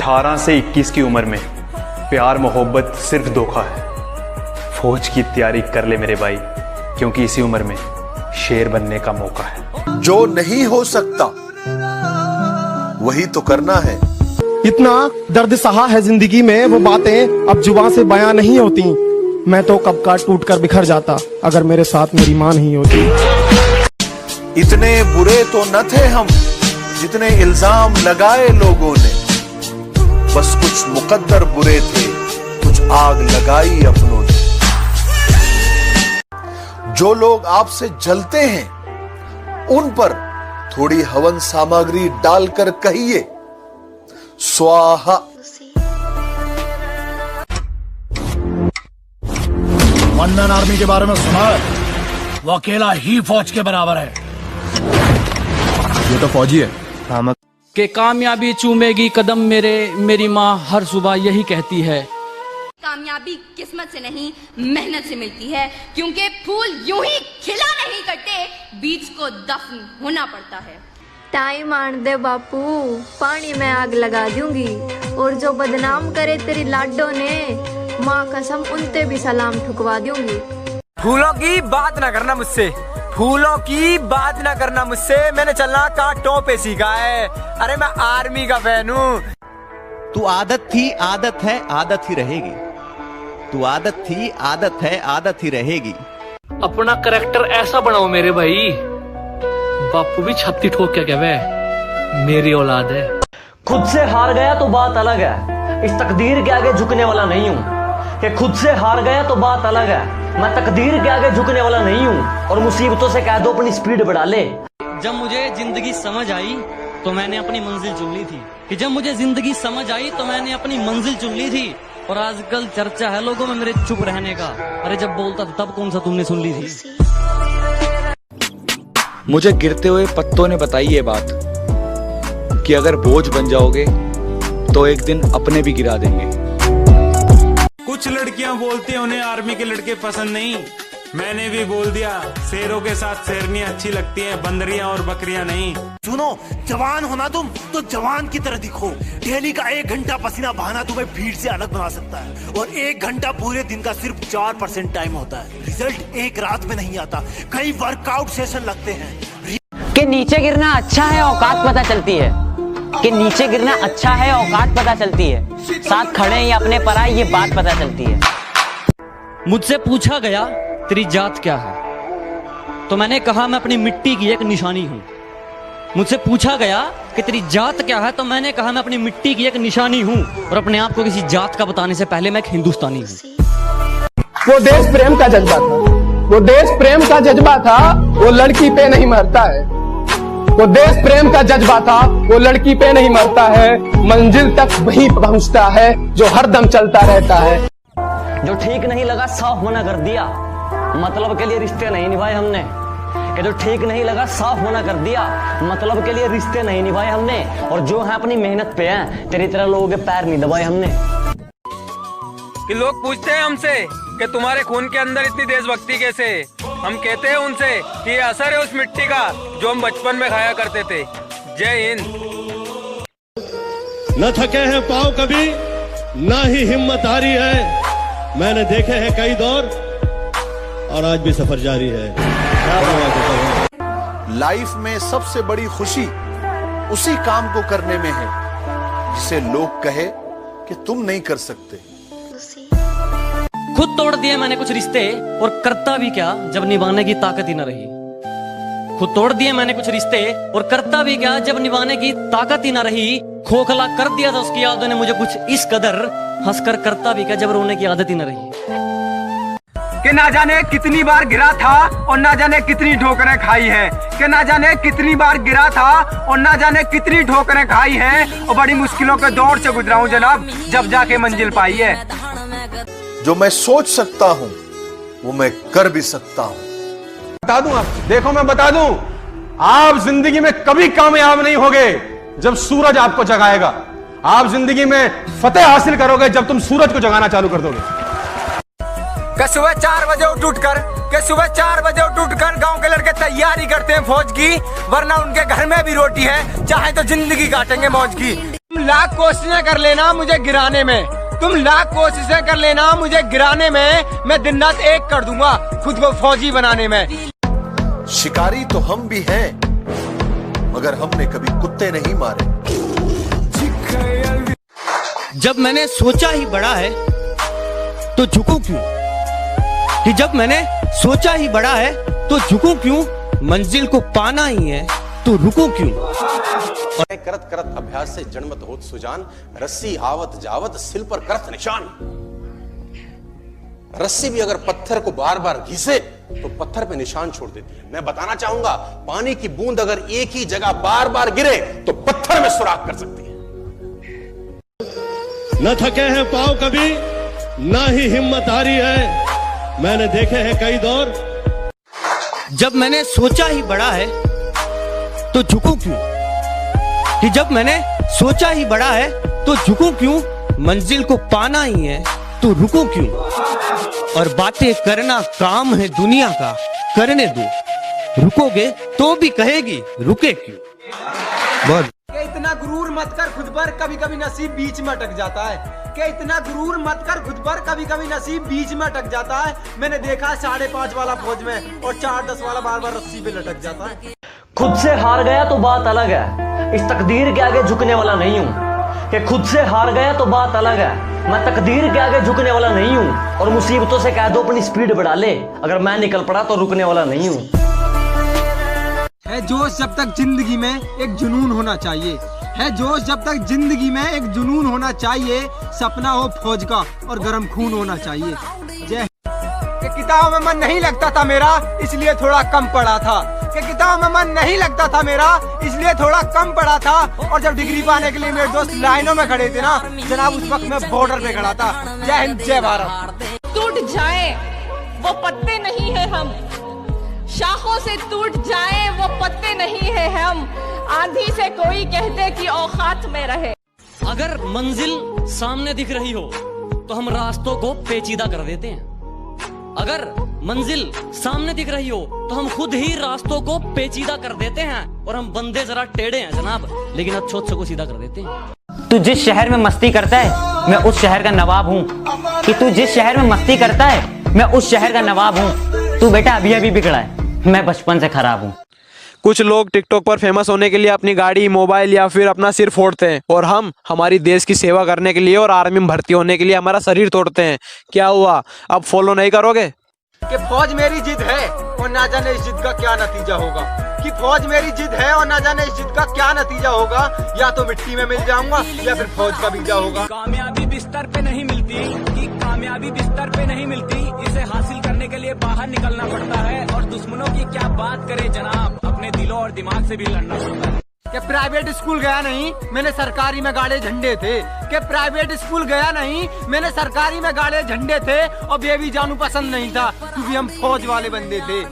18 से 21 की उम्र में प्यार मोहब्बत सिर्फ धोखा है। फौज की तैयारी कर ले मेरे भाई, क्योंकि इसी उम्र में शेर बनने का मौका है। जो नहीं हो सकता वही तो करना है। इतना दर्द सहा है जिंदगी में, वो बातें अब जुबान से बयां नहीं होती। मैं तो कब का टूट कर बिखर जाता अगर मेरे साथ मेरी मां नहीं होती। इतने बुरे तो न थे हम जितने इल्जाम लगाए लोगों ने, बस कुछ मुकद्दर बुरे थे, कुछ आग लगाई अपनों ने। जो लोग आपसे जलते हैं उन पर थोड़ी हवन सामग्री डालकर कहिए स्वाहा। वंदन आर्मी के बारे में सुना है? वो अकेला ही फौज के बराबर है। ये तो फौजी है। कि कामयाबी चूमेगी कदम मेरे, मेरी माँ हर सुबह यही कहती है। कामयाबी किस्मत से नहीं मेहनत से मिलती है, क्योंकि फूल यूं ही खिला नहीं करते, बीज को दफन होना पड़ता है। टाइम आन दे बापू, पानी में आग लगा दूंगी, और जो बदनाम करे तेरी लाडो ने, माँ कसम उनते भी सलाम ठुकवा दूंगी। फूलों की बात ना करना मुझसे, फूलों की बात ना करना मुझसे, मैंने चलना कांटों पे सीखा है। अरे मैं आर्मी का फैन हूँ। तू आदत थी, आदत है, आदत ही रहेगी। तू आदत थी, आदत है, आदत ही रहेगी। अपना करैक्टर ऐसा बनाओ मेरे भाई, बापू भी छत्ती ठोक क्या कहवे, मेरी औलाद है। खुद से हार गया तो बात अलग है, इस तकदीर के आगे झुकने वाला नहीं हूँ। कि खुद से हार गया तो बात अलग है, मैं तकदीर के आगे झुकने वाला नहीं हूँ। और मुसीबतों से कह दो अपनी स्पीड बढ़ा ले। जब मुझे जिंदगी समझ आई तो मैंने अपनी मंजिल चुन ली थी, कि जब मुझे जिंदगी समझ आई तो मैंने अपनी मंजिल चुन ली थी। और आजकल चर्चा है लोगों में मेरे चुप रहने का। अरे जब बोलता था तब कौन सा तुमने सुन ली थी? मुझे गिरते हुए पत्तों ने बताई ये बात कि अगर बोझ बन जाओगे तो एक दिन अपने भी गिरा देंगे। कुछ लड़कियां बोलती हैं उन्हें आर्मी के लड़के पसंद नहीं। मैंने भी बोल दिया, शेरों के साथ शेरनियां अच्छी लगती हैं, बंदरियां और बकरियां नहीं। सुनो, जवान होना तुम तो जवान की तरह दिखो। डेली का 1 घंटा पसीना बहाना तुम्हें भीड़ से अलग बना सकता है, और 1 घंटा पूरे दिन का सिर्फ 4% टाइम होता है। रिजल्ट एक रात में नहीं आता, कई वर्कआउट सेशन लगते हैं। कि नीचे गिरना अच्छा है, औकात पता चलती है। कि नीचे गिरना अच्छा है, औकात पता चलती है। साथ खड़े हैं या अपने पर आए, ये बात पता चलती है। मुझसे पूछा गया तेरी जात क्या है, तो मैंने कहा मैं अपनी मिट्टी की एक निशानी हूँ। मुझसे पूछा गया कि तेरी जात क्या है, तो मैंने कहा मैं अपनी मिट्टी की एक निशानी हूँ। और अपने आप को किसी जात का बताने से पहले मैं एक हिंदुस्तानी हूँ। वो देश प्रेम का जज्बा था, वो देश प्रेम का जज्बा था, वो लड़की पे नहीं मरता है। वो देश प्रेम का जज्बा था, वो लड़की पे नहीं मरता है। मंजिल तक वही पहुंचता है जो हरदम चलता रहता है। जो ठीक नहीं लगा साफ मना कर दिया, मतलब के लिए रिश्ते नहीं निभाए हमने। कि जो ठीक नहीं लगा साफ मना कर दिया, मतलब के लिए रिश्ते नहीं निभाए हमने। और जो है अपनी मेहनत पे हैं, तेरी तरह लोगों के पैर नहीं दबाए हमने। कि लोग पूछते हैं हमसे कि तुम्हारे खून के अंदर इतनी देशभक्ति कैसे? हम कहते हैं उनसे कि ये असर है उस मिट्टी का जो हम बचपन में खाया करते थे। जय हिंद। न थके हैं पाँव कभी, ना ही हिम्मत हारी है। मैंने देखे हैं कई दौर और आज भी सफर जारी है। लाइफ में सबसे बड़ी खुशी उसी काम को करने में है जिसे लोग कहे कि तुम नहीं कर सकते। खुद तोड़ दिए मैंने कुछ रिश्ते, और करता भी क्या जब निभाने की ताकत ही न रही। खुद तोड़ दिए मैंने कुछ रिश्ते, और करता भी क्या जब निभाने की ताकत ही न रही। खोखला कर दिया था उसकी यादों ने मुझे कुछ इस कदर, हंसकर करता भी क्या जब रोने की आदत ही न रही। कि ना जाने कितनी बार गिरा था और ना जाने कितनी ठोकरें खाई है। कि ना जाने कितनी बार गिरा था और ना जाने कितनी ठोकरें खाई है, और बड़ी मुश्किलों के दौर से गुजरा हूं जनाब, जब जाके मंजिल पाई है। जो मैं सोच सकता हूं वो मैं कर भी सकता हूं। बता दूं, आप देखो मैं बता दूं, आप जिंदगी में कभी कामयाब नहीं होगे जब सूरज आपको जगाएगा। आप जिंदगी में फतेह हासिल करोगे जब तुम सूरज को जगाना चालू कर दोगे। सुबह 4 बजे उठ कर गांव के लड़के तैयारी करते हैं फौज की, वरना उनके घर में भी रोटी है, चाहे तो जिंदगी काटेंगे मौज की। तुम लाख कोशिशें कर लेना मुझे गिराने में, तुम लाख कोशिशें कर लेना मुझे गिराने में, मैं दिन रात एक कर दूंगा खुद को फौजी बनाने में। शिकारी तो हम भी हैं, मगर हमने कभी कुत्ते नहीं मारे। जब मैंने सोचा ही बड़ा है तो झुकूं क्यों, कि जब मैंने सोचा ही बड़ा है तो झुकूं क्यों, मंजिल को पाना ही है तो रुकूं क्यों। करत करत अभ्यास से जन्मत होत सुजान, रस्सी आवत जावत सिल पर करत निशान। रस्सी भी अगर पत्थर को बार बार घिसे तो पत्थर पे निशान छोड़ देती है। मैं बताना चाहूंगा, पानी की बूंद अगर एक ही जगह बार बार गिरे तो पत्थर में सुराख कर सकती है। न थके हैं पांव कभी, ना ही हिम्मत हारी है, मैंने देखे हैं कई दौर। जब मैंने सोचा ही बड़ा है तो झुकूं क्यों, कि जब मैंने सोचा ही बड़ा है तो झुकूं क्यों, मंजिल को पाना ही है तो रुकूं क्यों। और बातें करना काम है दुनिया का, करने दो, रुकोगे तो भी कहेगी रुके क्यों। बहुत इतना गुरूर मत कर खुद पर, कभी कभी नसीब बीच में अटक जाता है। कि इतना गुरूर मत कर खुद पर, कभी कभी नसीब बीच में अटक जाता है। मैंने देखा 5.5 वाला फौज में और 4-10 वाला बार बार रस्सी पे लटक जाता है। खुद से हार गया तो बात अलग है, इस तकदीर के आगे झुकने वाला नहीं हूँ। कि खुद से हार गया तो बात अलग है, मैं तकदीर के आगे झुकने वाला नहीं हूँ। और मुसीबतों से कह दो अपनी स्पीड बढ़ा ले, अगर मैं निकल पड़ा तो रुकने वाला नहीं हूँ। है जोश जब तक जिंदगी में एक जुनून होना चाहिए, है जोश जब तक जिंदगी में एक जुनून होना चाहिए। सपना हो फौज का और गर्म खून होना चाहिए। जय। कि किताब में मन नहीं लगता था मेरा, इसलिए थोड़ा कम पढ़ा था। कि किताब में मन नहीं लगता था मेरा, इसलिए थोड़ा कम पढ़ा था। और जब डिग्री पाने के लिए मेरे दोस्त लाइनों में खड़े थे ना जनाब, उस वक्त मैं बॉर्डर पे खड़ा था। जय हिंद, जय भारत। टूट जाए वो पत्ते नहीं है हम, शाखों से टूट जाए वो पत्ते नहीं है हम, आंधी से कोई कहते कि औकात में रहे। अगर मंजिल सामने दिख रही हो तो हम रास्तों को पेचीदा कर देते हैं। अगर मंजिल सामने दिख रही हो तो हम खुद ही रास्तों को पेचीदा कर देते हैं। और हम बंदे जरा टेढ़े हैं जनाब, लेकिन अच्छों को सीधा कर देते हैं। तू जिस शहर में मस्ती करता है मैं उस शहर का नवाब हूँ, कि तू जिस शहर में मस्ती करता है मैं उस शहर का नवाब हूँ। तू बेटा अभी अभी बिगड़ा है, मैं बचपन से खराब हूँ। कुछ लोग टिकटॉक पर फेमस होने के लिए अपनी गाड़ी, मोबाइल या फिर अपना सिर फोड़ते हैं, और हम हमारी देश की सेवा करने के लिए और आर्मी में भर्ती होने के लिए हमारा शरीर तोड़ते हैं। क्या हुआ, अब फॉलो नहीं करोगे? कि फौज मेरी जिद है और ना जाने इस जिद का क्या नतीजा होगा। कि फौज मेरी जिद है और ना जाने इस जिद का क्या नतीजा होगा। या तो मिट्टी में मिल जाऊंगा या फिर फौज का बीजा होगा। कामयाबी बिस्तर पे नहीं मिलती, कि कामयाबी बिस्तर पे नहीं मिलती, इसे हासिल करने के लिए बाहर निकलना पड़ता है। और दुश्मनों की क्या बात करे जनाब, अपने दिलों और दिमाग से भी लड़ना पड़ता है। कि प्राइवेट स्कूल गया नहीं, मैंने सरकारी में गाड़े झंडे थे। कि प्राइवेट स्कूल गया नहीं, मैंने सरकारी में गाड़े झंडे थे। और बेबी जानू पसंद नहीं था क्योंकि हम फौज वाले बंदे थे।